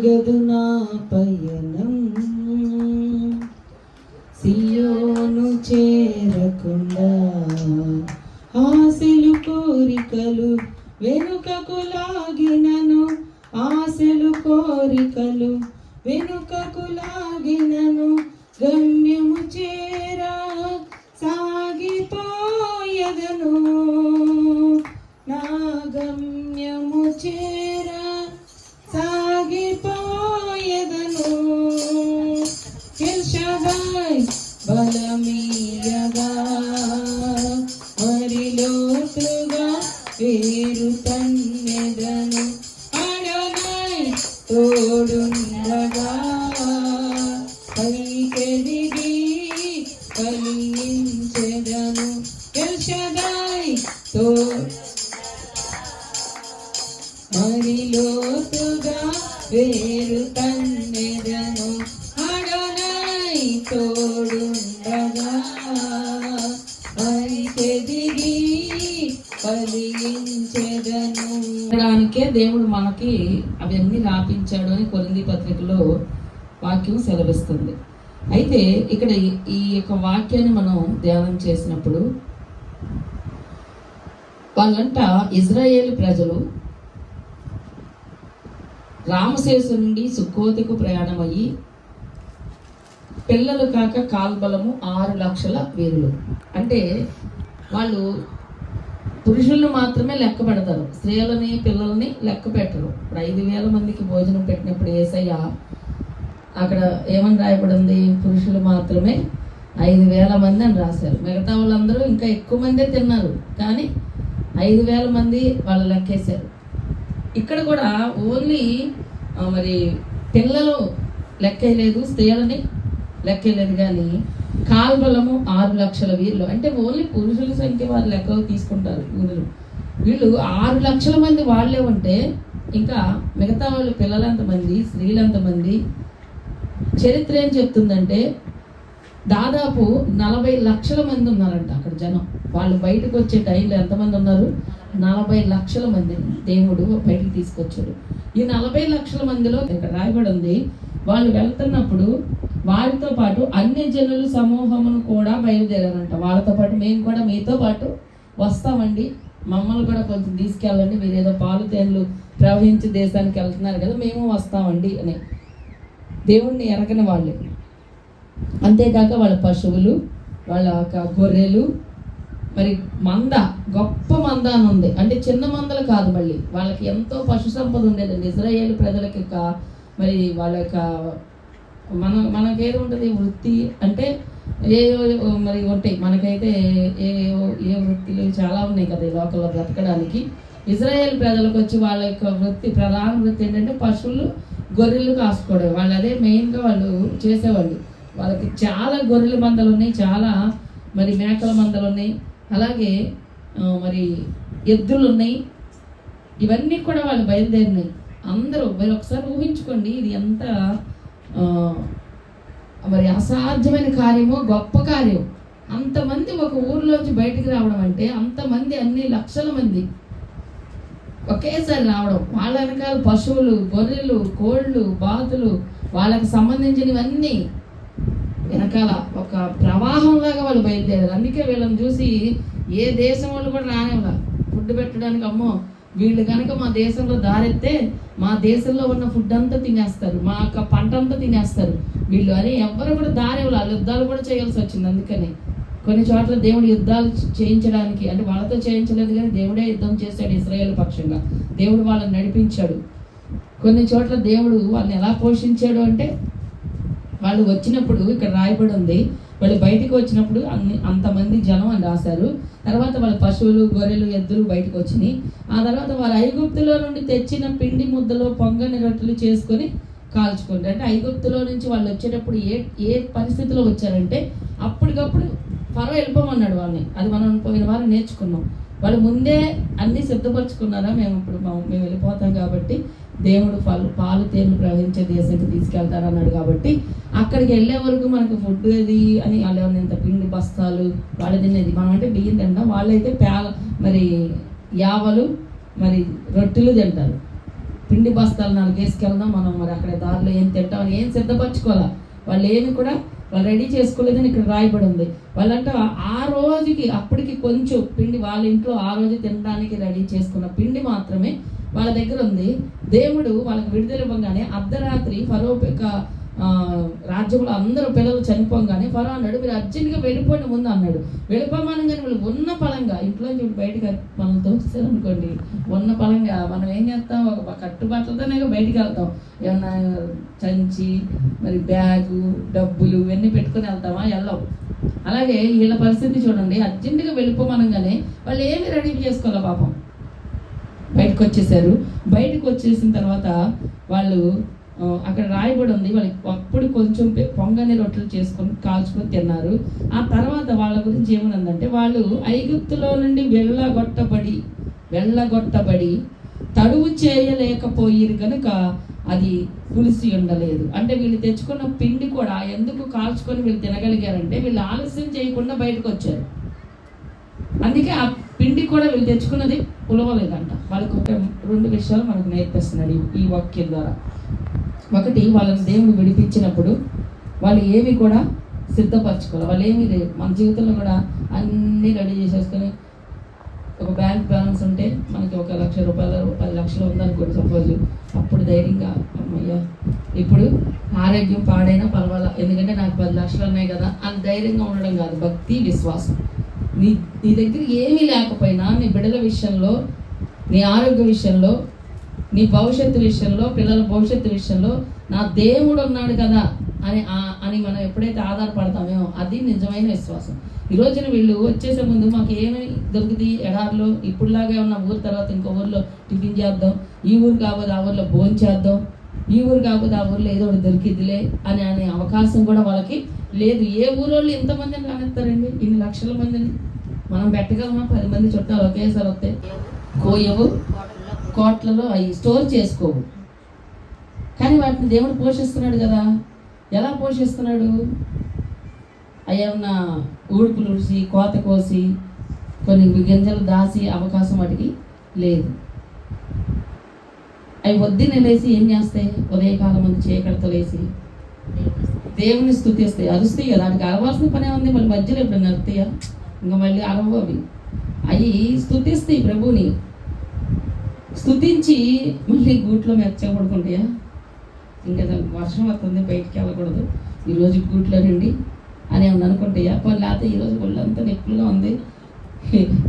ఆగదు నా పయనం, సియోను చేరకుండా ఆశలు కోరికలు వెనుకకు లాగినను, ఆశలు కోరికలు వెనుకకు లాగినను, గమ్యము చేరా సాగిపోయదను, నా గమ్యము చేరా సాగిపోయదను. ఎల్ షదాయ్ బలమీయగా మరి లోతుగా వేరు తన్నెదను, అడోనై తోడుండగా పైకెదిగి ఫలించెదను. ఎల్ షదాయ్ తో మరి లోతుగా వేరు తన్నెదను, అడోనై తోడుండగా పైకెదిగి ఫలించెదను. దేవుడు మనకి అవన్నీ రాపించాడు అని కొరింథీ పత్రికలో వాక్యం సెలవిస్తుంది. అయితే ఇక్కడ ఈ యొక్క వాక్యాన్ని మనం ధ్యానం చేసినప్పుడు వాళ్ళంట ఇజ్రాయేలు ప్రజలు రామశేషు నుండి సుక్కోతికు ప్రయాణమయ్యి పిల్లలు కాక కాల్బలము 6 లక్షల వీరులు. అంటే వాళ్ళు పురుషులను మాత్రమే లెక్క పెడతారు, స్త్రీలని పిల్లల్ని లెక్క పెట్టరు. ఇప్పుడు 5,000 మందికి భోజనం పెట్టినప్పుడు యేసయ్య అక్కడ ఏమని రాయబడింది? పురుషులు మాత్రమే 5,000 మంది అని రాశారు. మిగతా వాళ్ళందరూ ఇంకా ఎక్కువ మందే తిన్నారు, కానీ 5,000 మంది వాళ్ళు లెక్కేశారు. ఇక్కడ కూడా ఓన్లీ మరి పిల్లలు లెక్కలేదు, స్త్రీలని లెక్కలేదు, కానీ కాల్బలము 6 లక్షల వీరులు. అంటే ఓన్లీ పురుషుల సంఖ్య వారు లెక్క తీసుకుంటారు వీరులు. వీళ్ళు 6 లక్షల మంది వాళ్ళే ఉంటే ఇంకా మిగతా వాళ్ళు పిల్లలు ఎంతమంది, స్త్రీలు ఎంతమంది? చరిత్ర ఏం చెప్తుందంటే దాదాపు 40 లక్షల మంది ఉన్నారంట అక్కడ జనం. వాళ్ళు బయటకు వచ్చే టైంలో ఎంతమంది ఉన్నారు? 40 లక్షల మందిని దేవుడు బయటికి తీసుకొచ్చాడు. ఈ 40 లక్షల మందిలో ఇక్కడ రాయబడి ఉంది, వాళ్ళు వెళ్తున్నప్పుడు వారితో పాటు అన్ని జనుల సమూహమును కూడా బయలుదేరారంట. వాళ్ళతో పాటు మేము కూడా మీతో పాటు వస్తామండి, మమ్మల్ని కూడా కొంచెం తీసుకెళ్ళండి, మీరు ఏదో పాలు తేనెలు ప్రవహించి దేశానికి వెళ్తున్నారు కదా, మేము వస్తామండి అని. దేవుణ్ణి ఎరగని వాళ్ళు. అంతేకాక వాళ్ళ పశువులు, వాళ్ళ గొర్రెలు, మరి మంద, గొప్ప మంద అని ఉంది. అంటే చిన్న మందలు కాదు, మళ్ళీ వాళ్ళకి ఎంతో పశు సంపద ఉండేదండి ఇజ్రాయేలు ప్రజలకి. మరి వాళ్ళ యొక్క మనకేది ఉంటుంది వృత్తి అంటే మరి ఉంటాయి, మనకైతే ఏ వృత్తిలు చాలా ఉన్నాయి కదా ఈ లోకల్లో బ్రతకడానికి. ఇజ్రాయేల్ ప్రజలకు వచ్చి వాళ్ళ యొక్క వృత్తి, ప్రధాన వృత్తి ఏంటంటే పశువులు, గొర్రెలు కాసుకోవడం. వాళ్ళు అదే మెయిన్గా వాళ్ళు చేసేవాళ్ళు. వాళ్ళకి చాలా గొర్రెల మందలు ఉన్నాయి, చాలా మరి మేకల మందలు ఉన్నాయి, అలాగే మరి ఎద్దులు ఉన్నాయి. ఇవన్నీ కూడా వాళ్ళు బయలుదేరినాయి అందరూ. మరి ఒకసారి ఊహించుకోండి, ఇది ఎంత మరి అసాధ్యమైన కార్యమో, గొప్ప కార్యం. అంతమంది ఒక ఊర్లోంచి బయటికి రావడం అంటే, అంతమంది అన్ని లక్షల మంది ఒకేసారి రావడం. వాళ్ళ వెనకాల పశువులు, గొర్రెలు, కోళ్ళు, బాతులు, వాళ్ళకి సంబంధించినవన్నీ వెనకాల ఒక ప్రవాహంలాగా వాళ్ళు బయలుదేరారు. అందుకే వీళ్ళని చూసి ఏ దేశం వాళ్ళు కూడా రానివ్వాలి ఫుడ్ పెట్టడానికి. అమ్మో, వీళ్ళు కనుక మా దేశంలో దారెత్తే మా దేశంలో ఉన్న ఫుడ్ అంతా తినేస్తారు, మా యొక్క పంట అంతా తినేస్తారు వీళ్ళు అని ఎవరు కూడా దారివ్వాలి. యుద్ధాలు కూడా చేయాల్సి వచ్చింది. అందుకని కొన్ని చోట్ల దేవుడు యుద్ధాలు చేయించడానికి, అంటే వాళ్ళతో చేయించలేదు కానీ దేవుడే యుద్ధం చేశాడు ఇశ్రాయేలు పక్షంగా. దేవుడు వాళ్ళని నడిపించాడు. కొన్ని చోట్ల దేవుడు వాళ్ళని ఎలా పోషించాడు అంటే, వాళ్ళు వచ్చినప్పుడు ఇక్కడ రాయబడి ఉంది, వాళ్ళు బయటకు వచ్చినప్పుడు అంతమంది జనం అని రాశారు. తర్వాత వాళ్ళ పశువులు, గొర్రెలు, ఎద్దులు బయటకు వచ్చినాయి. ఆ తర్వాత వాళ్ళు ఐగుప్తులో నుండి తెచ్చిన పిండి ముద్దలో పొంగని రొట్టెలు చేసుకొని కాల్చుకుంటారు. అంటే ఐగుప్తులో నుంచి వాళ్ళు వచ్చేటప్పుడు ఏ పరిస్థితిలో వచ్చారంటే, అప్పటికప్పుడు ఫరో వెళ్ళిపోమన్నాడు వాళ్ళని. అది మనం పోయిన వారం నేర్చుకున్నాం. వాళ్ళు ముందే అన్నీ సిద్ధపరచుకున్నారా, మేము వెళ్ళిపోతాం కాబట్టి దేవుడు పాలు తేనెలు ప్రవహించే దేశానికి తీసుకెళ్తారు అన్నాడు. కాబట్టి అక్కడికి వెళ్ళే వరకు మనకు ఫుడ్ అది అని వాళ్ళు ఇంత పిండి బస్తాలు వాళ్ళు తినేది. మనం అంటే బియ్యం తింటాం, వాళ్ళైతే మరి యావలు మరి రొట్టెలు తింటారు. పిండి బస్తాలు 4 వేసుకెళ్దాం, మనం మరి అక్కడ దారిలో ఏం తింటాం ఏం సిద్ధపరచుకోవాలా, వాళ్ళు ఏమి కూడా వాళ్ళు రెడీ చేసుకోలేదని ఇక్కడ రాయబడి ఉంది. వాళ్ళంట ఆ రోజుకి అప్పటికి కొంచెం పిండి వాళ్ళ ఇంట్లో ఆ రోజు తినడానికి రెడీ చేసుకున్న పిండి మాత్రమే వాళ్ళ దగ్గర ఉంది. దేవుడు వాళ్ళకి విడుదల ఇవ్వగానే అర్ధరాత్రి ఫరో రాజ్యంలో అందరూ పిల్లలు చనిపోగానే ఫరో అన్నాడు, మీరు అర్జెంట్గా వెళ్ళిపోయిన ముందు అన్నాడు. వెళ్ళిపోమనగానే వాళ్ళు ఉన్న పలంగా ఇంట్లో బయటకు మనం తోస్తారు అనుకోండి, ఉన్న పలంగా మనం ఏం చేస్తాం, ఒక కట్టుబాట్లతోనే బయటికి వెళ్తాం. ఏమన్నా చంచి మరి బ్యాగు డబ్బులు ఇవన్నీ పెట్టుకుని వెళ్తామా? వెళ్ళాం. అలాగే వీళ్ళ పరిస్థితి చూడండి, అర్జెంటుగా వెళ్ళిపోమనగానే వాళ్ళు ఏమి రెడీ చేసుకోవాలి పాపం. బయటకు వచ్చేసారు. బయటకు వచ్చేసిన తర్వాత వాళ్ళు అక్కడ రాయబడి ఉంది, వాళ్ళకి అప్పుడు కొంచెం పొంగని రొట్టెలు చేసుకొని కాల్చుకొని తిన్నారు. ఆ తర్వాత వాళ్ళ గురించి ఏమనుందంటే, వాళ్ళు ఐగుప్తులో నుండి వెళ్ళగొట్టబడి తడువు చేయలేకపోయిరు కనుక అది పులిసి ఉండలేదు. అంటే వీళ్ళు తెచ్చుకున్న పిండి కూడా ఎందుకు కాల్చుకొని వీళ్ళు తినగలిగారంటే, వీళ్ళు ఆలస్యం చేయకుండా బయటకు వచ్చారు. అందుకే ఆ పిండి కూడా వీళ్ళు తెచ్చుకున్నది పులవలేదంట. వాళ్ళకు 2 విషయాలు మనకు నేర్పిస్తున్నాడు ఈ వాక్యం ద్వారా. ఒకటి, వాళ్ళని దేవుడు విడిపించినప్పుడు వాళ్ళు ఏమి కూడా సిద్ధపరచుకోవాలి. వాళ్ళు ఏమీ లేదు. మన జీవితంలో కూడా అన్నీ రెడీ చేసేసుకొని, ఒక బ్యాంక్ బ్యాలెన్స్ ఉంటే మనకి 1 లక్ష రూపాయలు 10 లక్షలు ఉందనుకోండి సపోజ్, అప్పుడు ధైర్యంగా అమ్మయ్యా ఇప్పుడు ఆరోగ్యం పాడైనా పర్వాలా, ఎందుకంటే నాకు 10 లక్షలు ఉన్నాయి కదా అని ధైర్యంగా ఉండడం కాదు, భక్తి విశ్వాసం. నీ దగ్గర ఏమీ లేకపోయినా నీ బిడ్డల విషయంలో, నీ ఆరోగ్య విషయంలో, నీ భవిష్యత్తు విషయంలో, పిల్లల భవిష్యత్తు విషయంలో నా దేవుడు ఉన్నాడు కదా అని మనం ఎప్పుడైతే ఆధారపడతామో అది నిజమైన విశ్వాసం. ఈ రోజున వీళ్ళు వచ్చేసే ముందు మాకు ఏమి దొరుకుతుంది ఎడార్లో, ఇప్పుడులాగే ఉన్న ఊరు తర్వాత ఇంకో ఊర్లో టిఫిన్ చేద్దాం, ఈ ఊరు కాకపోతే ఆ ఊర్లో భోజనం చేద్దాం, ఈ ఊరు కాకపోతే ఆ ఊర్లో ఏదో ఒకటి దొరికిద్దిలే అనే అవకాశం కూడా వాళ్ళకి లేదు. ఏ ఊరోళ్ళు ఇంతమందిని కానిస్తారండి? ఇన్ని లక్షల మందిని మనం పెట్టగలమా? 10 మంది చుట్టాలు ఒకేసారి వస్తే కోయవు, కోట్లలో అవి స్టోర్ చేసుకోవు. కానీ వాటిని దేవుడు పోషిస్తున్నాడు కదా. ఎలా పోషిస్తున్నాడు? అయ్యన్నా ఊడుపులు ఉడిసి కోత కోసి కొన్ని గింజలు దాసి అవకాశం వాటికి లేదు. అవి వద్దిన లేసి ఏం చేస్తాయి? ఉదయకాలం మంది చీకటితో లేసి దేవుని స్తుతిస్తాయి, అరుస్తాయి కదా. వాటికి అరవాల్సిన పనే ఉంది. మళ్ళీ మధ్యలో ఎప్పుడు నరుతాయా? ఇంకా మళ్ళీ అరవు. అవి స్తుతిస్తాయి ప్రభుని. స్తుతించి మళ్ళీ గూట్లో మెచ్చగా పడుకుంటాయా? ఇంకా వర్షం వస్తుంది బయటికి వెళ్ళకూడదు ఈరోజు గూట్లో నుండి అని ఏమన్నా అనుకుంటాయా? పోనీ లేకపోతే ఈరోజు ఒళ్ళంతా నొప్పులుగా ఉంది,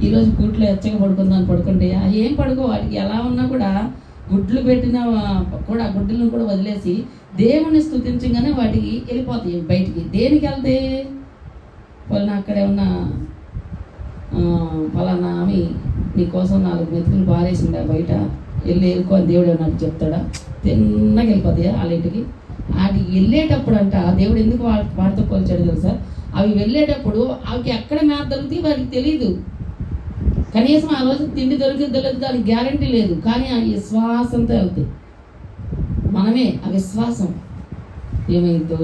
ఈరోజు గూట్లో ఎచ్చగా పడుకుందాం పడుకుంటాయా? ఏం పడుకో. వాటికి ఎలా ఉన్నా కూడా గుడ్లు పెట్టిన కూడా గుడ్లను కూడా వదిలేసి దేవుని స్తుతించగానే వాటికి వెళ్ళిపోతాయి బయటికి. దేనికి వెళ్తే? వాళ్ళని అక్కడ ఏమన్నా ఫలానా ఆమె నీకోసం 4 మెతుకులు పారేసిందా బయట, వెళ్ళి వెళ్ళుకో అని దేవుడు ఏమన్నా చెప్తాడా? తిన్నగా వెళ్ళిపోతాయా వాళ్ళ ఇంటికి? వాటికి వెళ్ళేటప్పుడు అంట దేవుడు ఎందుకు వాటితో పోల్చాడు తెలుసా? అవి వెళ్ళేటప్పుడు అవి ఎక్కడ మేత దొరుకుతాయి వాటికి తెలియదు. కనీసం ఆ రోజు తిండి దొరికింది దానికి గ్యారంటీ లేదు. కానీ ఆ విశ్వాసంతో వెళ్తాయి. మనమే ఆ విశ్వాసం ఏమైందో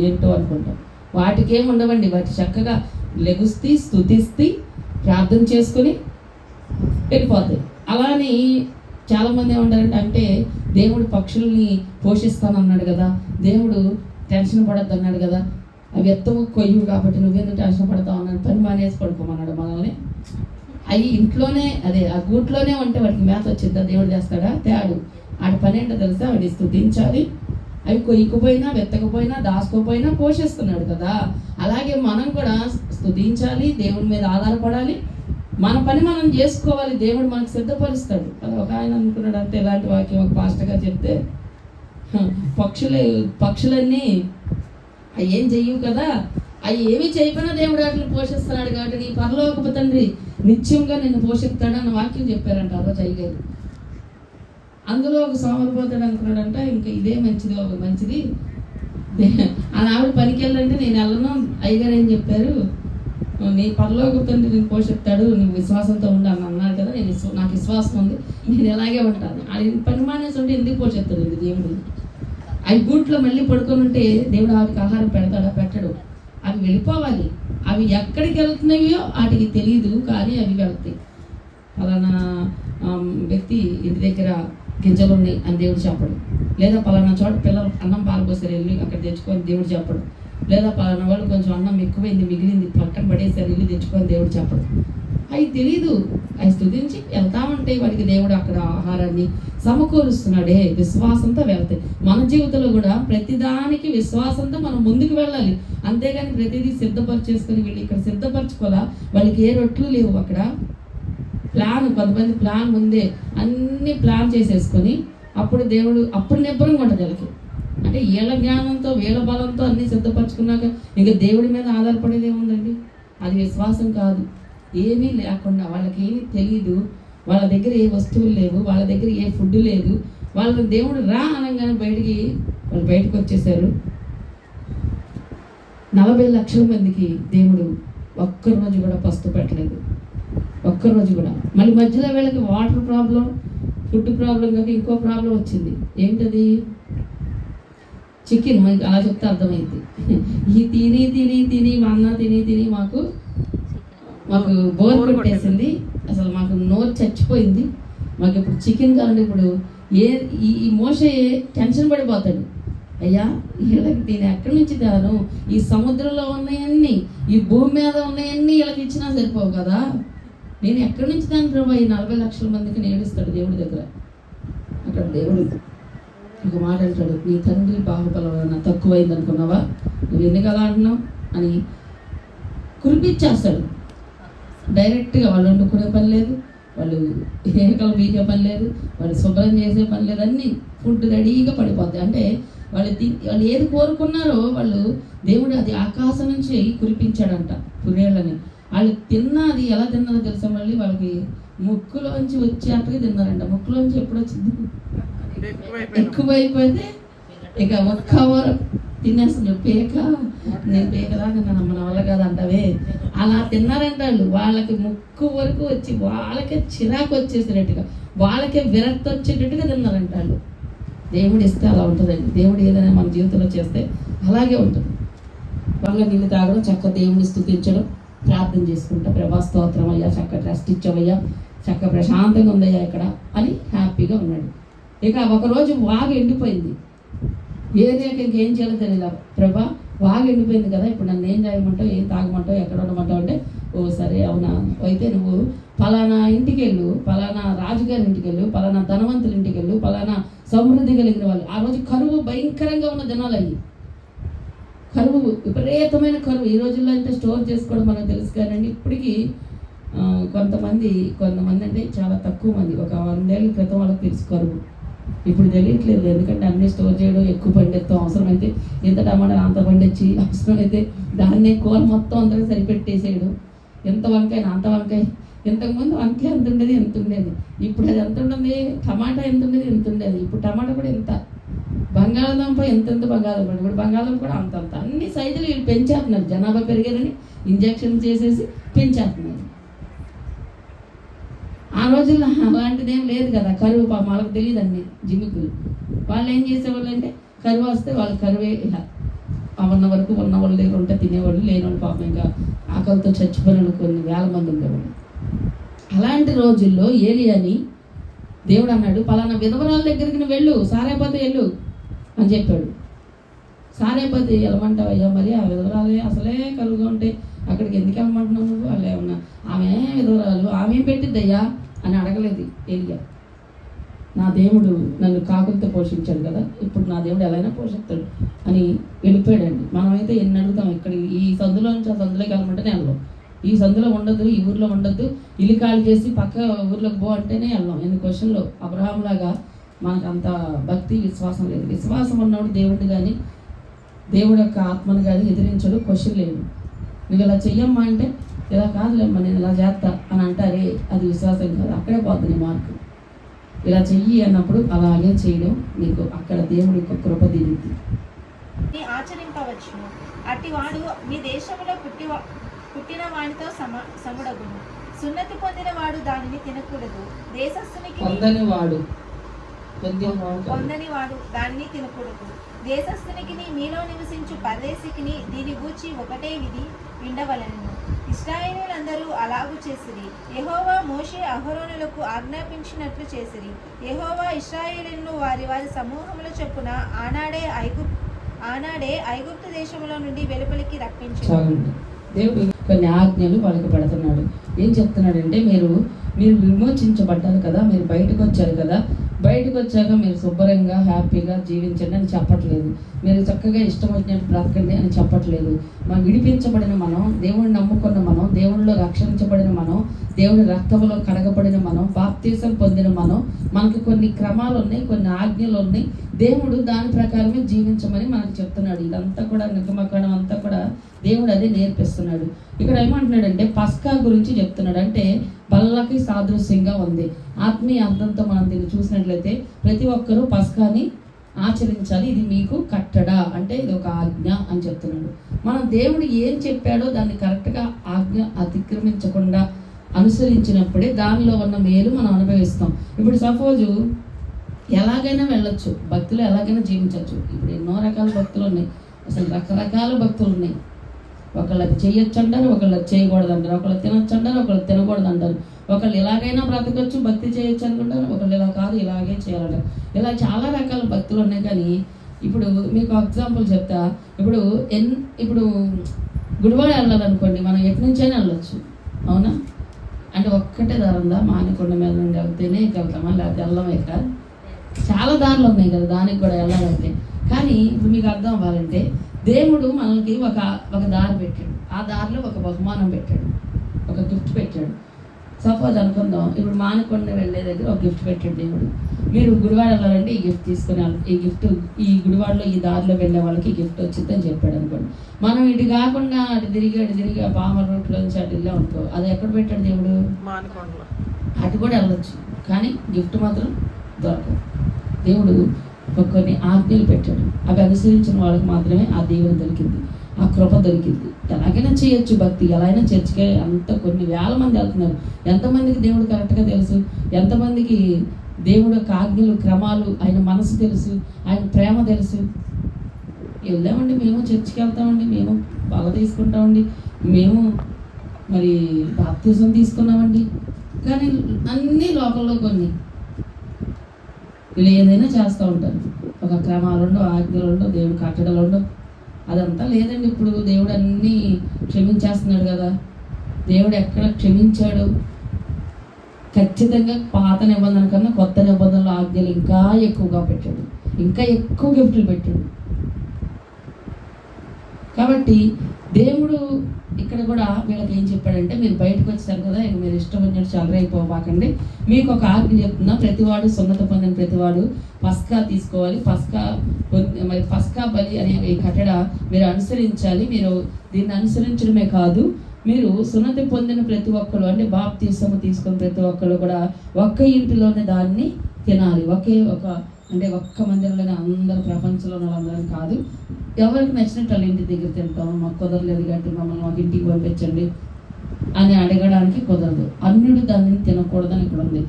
ఏంటో అనుకుంటాం. వాటికి ఏమి ఉండవండి. వాటి చక్కగా లెగుస్తీ స్తుతిస్తీ ప్రార్థన చేసుకుని వెళ్ళిపోతాయి. అలానే చాలామంది ఏమంటారంటే, అంటే దేవుడు పక్షుల్ని పోషిస్తానన్నాడు కదా, దేవుడు టెన్షన్ పడద్దు అన్నాడు కదా, అవి ఎత్తవు కొయ్యవు కాబట్టి నువ్వేందుకు టెన్షన్ పడతావు అన్నాడు. పని మానేసి పడుకోమన్నాడు మనల్ని. అవి ఇంట్లోనే అదే ఆ గూట్లోనే ఉంటే వాటికి మేత వచ్చిద్దా? దేవుడు చేస్తాడా? తేడు. వాటి పని ఏంటో తెలుసా? వాటిని స్తుతించాలి. అవి కొయ్యకపోయినా వెత్తకపోయినా దాచుకోపోయినా పోషిస్తున్నాడు కదా. అలాగే మనం కూడా స్తుతించాలి, దేవుడి మీద ఆధారపడాలి, మన పని మనం చేసుకోవాలి. దేవుడు మనకు సిద్ధపరుస్తాడు. అది ఒక ఆయన అనుకున్నాడు అంటే, ఇలాంటి వాక్యం ఒక పాస్టర్ గారు చెప్తే, పక్షులన్నీ అవి ఏం చెయ్యవు కదా, అవి ఏమి చేయకపోయినా దేవుడు వాటిని పోషిస్తున్నాడు కాబట్టి నీ పరలోకపు తండ్రి నిత్యంగా నిన్ను పోషిస్తాడు అన్న వాక్యం చెప్పారంట ఆ రోజు అయ్యగారు. అందులో ఒక సోమరిపోతాడు అనుకున్నాడంట, ఇంకా ఇదే మంచిది ఆ ఆవిడ పనికి వెళ్ళంటే నేను వెళ్ళను. అయ్యగారు ఏం చెప్పారు, నీ పరలోకపు తండ్రి నేను పోషిస్తాడు, నువ్వు విశ్వాసంతో ఉండాలని అన్నాడు కదా. నాకు విశ్వాసం ఉంది, నేను ఎలాగే ఉంటాను. అది పని మానేసి ఉంటే ఎందుకు పోషిస్తాడు దేవుడు? అవి గూట్లో మళ్ళీ పడుకొని ఉంటే దేవుడు వాటికి ఆహారం పెడతాడా? పెట్టడు. అవి వెళ్ళిపోవాలి. అవి ఎక్కడికి వెళ్తున్నాయో వాటికి తెలియదు, కానీ అవి వెళ్తాయి. ఫలానా వ్యక్తి ఇంటి దగ్గర గింజలు ఉన్నాయి అని దేవుడు చెప్పడు. లేదా పలానా చోట పిల్లలు అన్నం పాలపోసారు వెళ్ళి అక్కడ తెచ్చుకొని దేవుడు చెప్పడు. లేదా పలానా వాళ్ళు కొంచెం అన్నం ఎక్కువైంది మిగిలింది పక్కన పడేసారు వెళ్ళి తెచ్చుకొని దేవుడు చెప్పడు. అవి తెలీదు. అవి స్తుతించి వెళ్తామంటే వాడికి దేవుడు అక్కడ ఆహారాన్ని సమకూరుస్తున్నాడే. విశ్వాసంతో వెళ్తాయి. మన జీవితంలో కూడా ప్రతిదానికి విశ్వాసంతో మనం ముందుకు వెళ్ళాలి. అంతేగాని ప్రతిదీ సిద్ధపరిచేసుకొని వీళ్ళు ఇక్కడ సిద్ధపరచుకోవాలా. వాళ్ళకి ఏ రొట్లు లేవు అక్కడ. కొంతమంది ప్లాన్ ముందే అన్ని ప్లాన్ చేసేసుకొని అప్పుడు దేవుడు అప్పుడు నిబ్బరంగా ఉంటుంది వీళ్ళకి. అంటే వీళ్ళ జ్ఞానంతో వీళ్ళ బలంతో అన్ని సిద్ధపరచుకున్నాక ఇంకా దేవుడి మీద ఆధారపడేది ఏముందండి? అది విశ్వాసం కాదు. ఏమీ లేకుండా వాళ్ళకి ఏమీ తెలియదు. వాళ్ళ దగ్గర ఏ వస్తువులు లేవు, వాళ్ళ దగ్గర ఏ ఫుడ్ లేదు. వాళ్ళ దేవుడు రా అనగానే వాళ్ళు బయటకు వచ్చేసారు. 40 లక్షల మందికి దేవుడు ఒక్కరోజు కూడా పస్తు పెట్టలేదు. ఒక్కరోజు కూడా. మళ్ళీ మధ్యలో వీళ్ళకి వాటర్ ప్రాబ్లం, ఫుడ్ ప్రాబ్లం కాక ఇంకో ప్రాబ్లం వచ్చింది. ఏంటది? చికెన్. మనకి అలా చెప్తే అర్థమైంది. ఈ తిని తిని తిని మా అన్న తిని తిని మాకు బోర్ కొట్టేసింది. అసలు మాకు నోరు చచ్చిపోయింది. మాకు ఇప్పుడు చికెన్ కావాలంటే ఇప్పుడు ఈ మోసే టెన్షన్ పడిపోతాడు. అయ్యా వీళ్ళకి నేను ఎక్కడి నుంచి తేను? ఈ సముద్రంలో ఉన్నాయన్నీ, ఈ భూమి మీద ఉన్నాయన్నీ వీళ్ళకి ఇచ్చినా సరిపోవు కదా. నేను ఎక్కడి నుంచి దాని ప్రభావ ఈ 40 లక్షల మందికి నేడుస్తాడు దేవుడి దగ్గర. అక్కడ దేవుడు ఒక మాట అంటాడు, నీ తండ్రి బాహుబలం తక్కువైంది అనుకున్నావా? నువ్వు ఎందుకు అలా అంటున్నావు అని కురిపించేస్తాడు డైరెక్ట్గా. వాళ్ళు వండుకునే పని లేదు, వాళ్ళు ఏకలు బీకే పని లేదు, వాళ్ళు శుభ్రం చేసే పని లేదు. అన్నీ ఫుడ్ రెడీగా పడిపోతాయి. అంటే వాళ్ళు ఏది కోరుకున్నారో వాళ్ళు దేవుడు అది ఆకాశం నుంచి కురిపించాడంట పురేళ్ళని. వాళ్ళు తిన్నది ఎలా తిన్నారో తెలుసా? మళ్ళీ వాళ్ళకి ముక్కులోంచి వచ్చేట్టుగా తిన్నారంట. ముక్కులోంచి ఎప్పుడు వచ్చింది? ఎక్కువైపోతే ఇక ఒక్క తినేస్తుంది. నేను పేకలాగా మన వల్ల కాదు అంటావే. అలా తిన్నారంట వాళ్ళు. వాళ్ళకి ముక్కు వరకు వచ్చి వాళ్ళకే చిరాకు వచ్చేసేటట్టుగా, వాళ్ళకే విరక్తి వచ్చేటట్టుగా తిన్నారంట వాళ్ళు. దేవుడు ఇస్తే అలా ఉంటుందండి. దేవుడు ఏదైనా మన జీవితంలో చేస్తే అలాగే ఉంటుంది. బాగా నీళ్ళు తాగడం, చక్క దేవుడిని స్తుతించడం, ప్రార్థన చేసుకుంటా, ప్రభా స్తోత్రం అయ్యా, చక్క ట్రస్ట్ ఇచ్చావయ్యా, చక్క ప్రశాంతంగా ఉందయ్యా ఇక్కడ అని హ్యాపీగా ఉన్నాడు. ఇక ఒకరోజు వాగు ఎండిపోయింది. ఏరియాకి ఇంకేం చేయాలో తెలియదు. ప్రభా వాగు ఎండిపోయింది కదా, ఇప్పుడు నన్ను ఏం చేయమంటావు, ఏం తాగమంటావు, ఎక్కడ ఉండమంటావు అంటే, ఓ సరే అవునా, అయితే నువ్వు పలానా ఇంటికి వెళ్ళు, పలానా రాజుగారి ఇంటికి వెళ్ళు, పలానా ధనవంతుల ఇంటికి వెళ్ళు, పలానా సమృద్ధి కలిగిన వాళ్ళు. ఆ రోజు కరువు భయంకరంగా ఉన్న దినాలు అయ్యి. కరువు, విపరీతమైన కరువు. ఈ రోజుల్లో అయితే స్టోర్ చేసుకోవడం మనకు తెలుసు కానండి. ఇప్పటికీ కొంతమంది అంటే చాలా తక్కువ మంది, ఒక 100 ఏళ్ళ క్రితం వాళ్ళకి తెలుసు కరువు. ఇప్పుడు తెలియట్లేదు. ఎందుకంటే అన్నీ స్టోర్ చేయడం, ఎక్కువ పండిస్తాం, అవసరమైతే ఎంత టమాటా అంత పండించి, అవసరమైతే దాన్నే కూర మొత్తం అంతా సరిపెట్టేసేయడం. ఎంత వంకాయ అంత వంకాయ. ఇంతకుముందు వంకాయ ఎంత ఉండేది, ఎంత ఉండేది. ఇప్పుడు అది ఎంత ఉండేది, టమాటా ఎంత ఉండేది, ఎంత ఉండేది. ఇప్పుడు టమాటా కూడా ఎంత, బంగాళదుంప ఎంత బంగాళదుంప, ఇప్పుడు బంగాళదుంప కూడా అంత అన్ని సైజులు వీళ్ళు పెంచేస్తున్నారు. జనాభా పెరిగారని ఇంజక్షన్ చేసేసి పెంచేస్తున్నారు. ఆ రోజుల్లో అలాంటిది ఏం లేదు కదా. కరువు వాళ్ళకి తెలియదు అన్ని జిమ్మికులు. వాళ్ళు ఏం చేసేవాళ్ళు అంటే కరువు వస్తే వాళ్ళు కరువే ఇలా ఉన్న వరకు ఉన్న వాళ్ళ దగ్గర ఉంటే తినేవాళ్ళు, లేని వాళ్ళు పాపం ఇంకా ఆకలితో చచ్చిపోయిన కొన్ని వేల మంది ఉండేవాళ్ళు. అలాంటి రోజుల్లో ఏలియాని దేవుడు అన్నాడు, పలానా విధవరాల దగ్గరికి నువ్వు వెళ్ళు, సారైపోతే వెళ్ళు అని చెప్పాడు. సారైపోతే వెళ్ళమంటావు అయ్యా, మరి ఆ విధవరాలే అసలే కరువుగా ఉంటే అక్కడికి ఎందుకు వెళ్ళమంటున్నావు నువ్వు? వాళ్ళు ఏమన్నా ఆమె విధవరాలు, ఆమె పెట్టిద్దయ్యా అని అడగలేదు ఏలియా. నా దేవుడు నన్ను కాకులతో పోషించాడు కదా, ఇప్పుడు నా దేవుడు ఎలా అయినా పోషిస్తాడు అని వెళ్ళిపోయాడండి. మనమైతే ఎన్ని అడుగుతాం, ఇక్కడ ఈ సందులో నుంచి ఆ సందులోకి వెళ్ళమంటేనే వెళ్ళాం. ఈ సందులో ఉండద్దు, ఈ ఊర్లో ఉండద్దు, ఇల్లు ఖాళీ చేసి పక్క ఊర్లోకి పో అంటేనే వెళ్ళాం. ఎన్ని క్వశ్చన్లో అబ్రహాం లాగా మనకు అంత భక్తి విశ్వాసం లేదు. విశ్వాసం ఉన్నప్పుడు దేవుడిని కానీ దేవుడు యొక్క ఆత్మను కానీ ఎదిరించడు, క్వశ్చన్ లేదు. నువ్వు ఇలా చెయ్యమ్మా అంటే ఇలా కాదులేమ్మా నేను ఇలా చేస్తా అని అంటారే, అది విశ్వాసం కాదు. అక్కడే పోతుంది మార్కు. ఇలా చెయ్యి అన్నప్పుడు అలాగే చేయడం నీకు అక్కడ దేవుడి యొక్క కృప దిగుద్ది. ఆచరింపవచ్చును. అట్టివాడు మీ దేశంలో పుట్టిన వాడితో సముడగును. సున్నతి పొందిన వాడు దానిని తినకూడదు. దేశస్థునికి పొందని వాడు పొందని వాడు దానిని తినకూడదు. దేశస్థునికి మీలో నివసించు పరదేశికిని దీని గూర్చి ఒకటే విధి విండవలెను. ఇశ్రాయేలీయులందరూ అలాగు చేసిరి. యెహోవా మోషే అహరోనులకు ఆజ్ఞాపించినట్లు చేసిరి. యెహోవా ఇశ్రాయేలీయులను వారి వారి సమూహముల చొప్పున ఆనాడే ఐగుప్తు దేశంలో నుండి వెలుపలికి రప్పించాడు. చాలండి. దేవుడు కొన్ని ఆజ్ఞలు వాళ్ళకి పెడుతున్నాడు. ఏం చెప్తున్నాడంటే మీరు విమోచించబడ్డారు కదా, మీరు బయటకు వచ్చారు కదా, బయటకు వచ్చాక మీరు శుభ్రంగా హ్యాపీగా జీవించండి అని చెప్పట్లేదు. మీరు చక్కగా ఇష్టం వచ్చినట్టు బ్రతకండి అని చెప్పట్లేదు. మనం విడిపించబడిన మనం, దేవుడిని నమ్ముకున్న మనం, దేవుడిలో రక్షించబడిన మనం, దేవుడి రక్తంలో కడగబడిన మనం, బాప్తీసం పొందిన మనం, మనకు కొన్ని క్రమాలు ఉన్నాయి, కొన్ని ఆజ్ఞలు ఉన్నాయి. దేవుడు దాని ప్రకారమే జీవించమని మనకు చెప్తున్నాడు. ఇదంతా కూడా నిర్గమకాండం అంతా కూడా దేవుడు అదే నేర్పిస్తున్నాడు. ఇక్కడ ఏమంటున్నాడంటే పస్కా గురించి చెప్తున్నాడు. అంటే బల్లకి సాదృశ్యంగా ఉంది. ఆత్మీయ అర్థంతో మనం దీన్ని చూసినట్లయితే ప్రతి ఒక్కరూ పస్కాని ఆచరించాలి, ఇది మీకు కట్టడ, అంటే ఇది ఒక ఆజ్ఞ అని చెప్తున్నాడు. మనం దేవుడు ఏం చెప్పాడో దాన్ని కరెక్ట్గా ఆజ్ఞ అతిక్రమించకుండా అనుసరించినప్పుడే దానిలో ఉన్న మేలు మనం అనుభవిస్తాం. ఇప్పుడు సపోజు ఎలాగైనా వెళ్ళొచ్చు, భక్తులు ఎలాగైనా జీవించవచ్చు. ఇప్పుడు ఎన్నో రకాల భక్తులు ఉన్నాయి, అసలు రకరకాల భక్తులు ఉన్నాయి. ఒకళ్ళు అది చేయొచ్చు అంటారు, ఒకళ్ళు అది చేయకూడదు అంటారు, ఒకళ్ళు తినొచ్చు అంటారు, ఒకళ్ళు తినకూడదు అంటారు, ఒకళ్ళు ఎలాగైనా బ్రతకొచ్చు, భక్తి చేయొచ్చు అనుకుంటారు, ఒకళ్ళు ఇలా కాదు ఇలాగే చేయాలంటారు. ఇలా చాలా రకాల భక్తులు ఉన్నాయి. కానీ ఇప్పుడు మీకు ఎగ్జాంపుల్ చెప్తా. ఇప్పుడు గుడివాడ వెళ్ళాలనుకోండి, మనం ఎటు నుంచైనా వెళ్ళొచ్చు, అవునా? అంటే ఒక్కటే దారి ఉందా? మానికొండ మీద నుండి వెళ్తేనే వెళ్తామా, లేకపోతే వెళ్ళమే కదా? చాలా దారులు ఉన్నాయి కదా దానికి కూడా వెళ్ళాలంటే. కానీ ఇప్పుడు మీకు అర్థం అవ్వాలంటే దేవుడు మనకి ఒక దారి పెట్టాడు, ఆ దారిలో ఒక బహుమానం పెట్టాడు, ఒక గిఫ్ట్ పెట్టాడు. సపోజ్ అనుకుందాం, ఇప్పుడు మానికొండ వెళ్ళే దగ్గర ఒక గిఫ్ట్ పెట్టాడు దేవుడు. మీరు గుడివాడ వెళ్ళాలంటే ఈ గిఫ్ట్ తీసుకుని, ఈ గుడివాడలో ఈ దారిలో వెళ్ళే వాళ్ళకి గిఫ్ట్ వచ్చిందని చెప్పాడు అనుకోండి. మనం ఇటు కాకుండా అటు తిరిగి ఆ బామ రూట్లో నుంచి అటు వెళ్ళాం అనుకో, అది ఎక్కడ పెట్టాడు దేవుడు? మానికొండలో. అటు కూడా వెళ్ళొచ్చు, కానీ గిఫ్ట్ మాత్రం దొరకదు. దేవుడు కొన్ని ఆజ్ఞలు పెట్టాడు, అవి అనుసరించిన వాళ్ళకి మాత్రమే ఆ దేవుని దొరికింది, ఆ కృప దొరికింది. ఎలాగైనా చేయొచ్చు భక్తి, ఎలా అయినా చర్చికే అంత కొన్ని వేల మంది వెళ్తున్నారు. ఎంతమందికి దేవుడు కరెక్ట్గా తెలుసు? ఎంతమందికి దేవుడు యొక్క ఆజ్ఞలు, క్రమాలు, ఆయన మనసు తెలుసు, ఆయన ప్రేమ తెలుసు? వెళ్దామండి, మేము చర్చికి వెళ్తామండి, మేము బాగా తీసుకుంటామండి, మేము మరి బాప్తిజం తీసుకున్నామండి, కానీ అన్నీ లోకల్లో కొన్ని వీళ్ళు ఏదైనా చేస్తూ ఉంటారు. ఒక క్రమాలుండో, ఆజ్ఞలుండో, దేవుడు కట్టడలుండో, అదంతా లేదండి. ఇప్పుడు దేవుడు అన్నీ క్షమించేస్తున్నాడు కదా. దేవుడు ఎక్కడ క్షమించాడు? ఖచ్చితంగా పాత నిబంధన కన్నా కొత్త నిబంధనలు ఆజ్ఞలు ఇంకా ఎక్కువగా పెట్టాడు, ఇంకా ఎక్కువ గిఫ్ట్లు పెట్టాడు. కాబట్టి దేవుడు ఇక్కడ కూడా వీళ్ళకి ఏం చెప్పాడంటే, మీరు బయటకు వచ్చారు కదా, ఇక మీరు ఇష్టం వచ్చినట్టు చల్లరైపోబాకండి, మీకు ఒక ఆజ్ఞ చెప్తున్నా, ప్రతివాడు సున్నత పొందిన ప్రతివాడు పస్కా తీసుకోవాలి, పస్కా బలి అనే ఈ కట్టడ మీరు అనుసరించాలి. మీరు దీన్ని అనుసరించడమే కాదు, మీరు సున్నతి పొందిన ప్రతి ఒక్కరు, అంటే బాప్తిసము తీసుకున్న ప్రతి ఒక్కరు కూడా ఒక్క ఇంటిలోనే దాన్ని తినాలి. ఒక్క మందిరంలోనే అందరూ ప్రపంచంలో వాళ్ళందరం కాదు, ఎవరికి నచ్చినట్టు వాళ్ళ ఇంటి దగ్గర తింటాం. మాకు కుదరలేదు కాబట్టి మమ్మల్ని మాకు ఇంటికి పంపించండి అని అడగడానికి కుదరదు. అన్యుడు దాన్ని తినకూడదని ఇక్కడ ఉంది.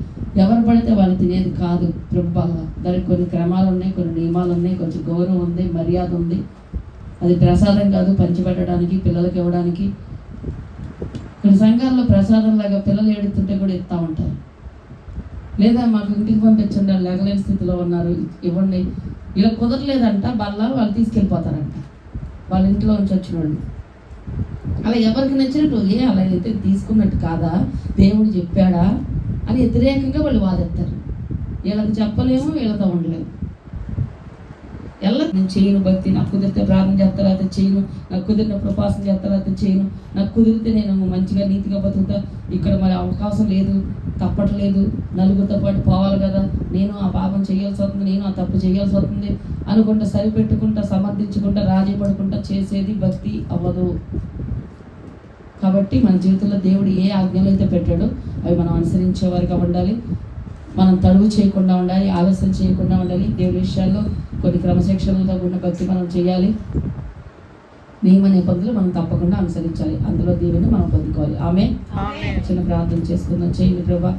ఎవరు పడితే వాళ్ళు తినేది కాదు ప్రభుత్వంగా. దానికి కొన్ని క్రమాలు ఉన్నాయి, కొన్ని నియమాలు ఉన్నాయి, కొంచెం గౌరవం ఉంది, మర్యాద ఉంది. అది ప్రసాదం కాదు, పంచిపెట్టడానికి, పిల్లలకి ఇవ్వడానికి. కొన్ని సంఘాల్లో ప్రసాదం లాగా పిల్లలు ఏడుతుంటే కూడా ఇస్తూ ఉంటారు. లేదా మాకు ఇంటికి పంపించండి, వాళ్ళు లేగలేని స్థితిలో ఉన్నారు, ఇవ్వండి. ఇలా కుదరలేదంట, వాళ్ళు తీసుకెళ్ళిపోతారంట వాళ్ళ ఇంట్లో నుంచి వచ్చిన వాళ్ళు. అలా ఎవరికి నచ్చినట్టు, అలా అయితే తీసుకున్నట్టు కాదా, దేవుడు చెప్పాడా అని వ్యతిరేకంగా వాళ్ళు వాదెత్తారు. వీళ్ళకి చెప్పలేము, వీళ్ళతో ఉండలేము. నేను చేయను భక్తి, నాకు కుదిరితే ప్రార్థన చేస్తా, లేకపోతే చేయను, నాకు కుదిరినప్పుడు ఉపాసన చేస్తా, లేకపోతే చేయను, నాకు కుదిరితే నేను మంచిగా నీతిగా బతుకుతా, ఇక్కడ మరి అవకాశం లేదు, తప్పట్లేదు, నలుగురితో పాటు పోవాలి కదా, నేను ఆ పాపం చేయాల్సి వస్తుంది, నేను ఆ తప్పు చేయాల్సి వస్తుంది అనుకుంటా, సరిపెట్టుకుంటా, సమర్థించుకుంటా, రాజీ పడుకుంటా చేసేది భక్తి అవ్వదు. కాబట్టి మన జీవితంలో దేవుడు ఏ ఆజ్ఞలు అయితే పెట్టాడో అవి మనం అనుసరించేవారుగా ఉండాలి. మనం తడువు చేయకుండా ఉండాలి, ఆలస్యం చేయకుండా ఉండాలి. దేవుడి విషయాల్లో కొన్ని క్రమశిక్షణలతో కూడిన భక్తి మనం చేయాలి. నియమ నిబంధనలు మనం తప్పకుండా అనుసరించాలి. అందులో దీవెని మనం పొందుకోవాలి. ఆమె చిన్న ప్రార్థన చేసుకుందాం. చేయండి ప్రభా.